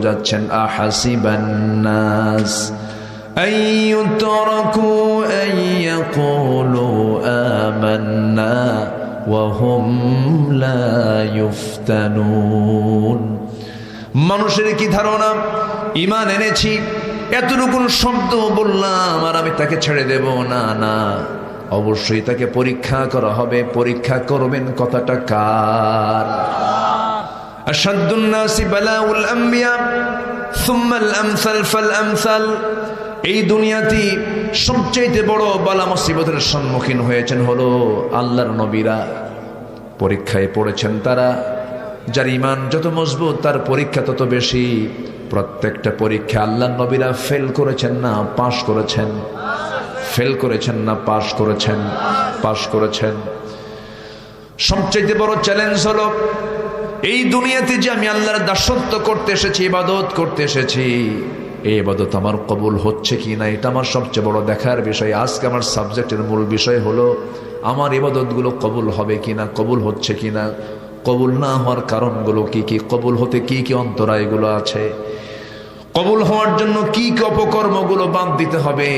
যাচ্ছেন আহাসিবান নাস আইয়ুতরাকু আইয়াকুলু আমান্না ওয়া হুম লা ইফতানুন। মানুষের কি ধারণা ঈমান এনেছি, এতটুকু শব্দ বললাম আর আমি তাকে ছেড়ে দেব? না না, অবশ্যই তাকে পরীক্ষা করা হবে। পরীক্ষা করবেন কথাটা কার? আশাদ্দুন নাসি বালাউল আম্বিয়া সুম্মাল আমসাল ফাল আমসাল। এই দুনিয়াতে সবচেয়ে বড় বালা মুসিবতের সম্মুখীন হয়েছেন হলো আল্লাহর নবীরা। পরীক্ষায় পড়েছেন তারা। যার ঈমান যত মজবুত তার পরীক্ষা তত বেশি। প্রত্যেকটা পরীক্ষা আল্লাহর নবীরা ফেল করেছেন না পাশ করেছেন? ফেল করেছেন না পাশ করেছেন? পাশ করেছেন। সবচেয়ে বড় চ্যালেঞ্জ হলো এই দুনিয়াতে যে আমি আল্লাহর দাসত্ব করতে এসেছি, ইবাদত করতে এসেছি, এই ইবাদত আমার কবুল হচ্ছে কি না, এটা আমার সবচেয়ে বড় দেখার বিষয়। আজকে আমার সাবজেক্টের মূল বিষয় হলো আমার ইবাদতগুলো কবুল হবে কিনা, কবুল হচ্ছে কিনা, কবুল না হওয়ার কারণগুলো কি কি, কবুল হতে কি কি অন্তরায়গুলো আছে, কবুল হওয়ার জন্য কি কি অপকর্মগুলো বাদ দিতে হবে,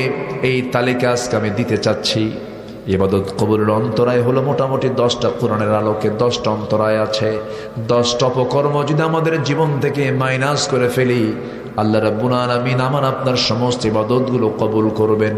এই তালিকা আজকে আমি দিতে চাচ্ছি। ইবাদত কবুলের অন্তরায় হলো মোটামুটি 10টা। কোরআনের আলোকে 10টা অন্তরায় আছে। 10টা অপকর্ম যদি আমাদের জীবন থেকে মাইনাস করে ফেলি, আল্লাহ রাব্বুল আলামিন আমার আপনার সমস্ত ইবাদতগুলো কবুল করবেন।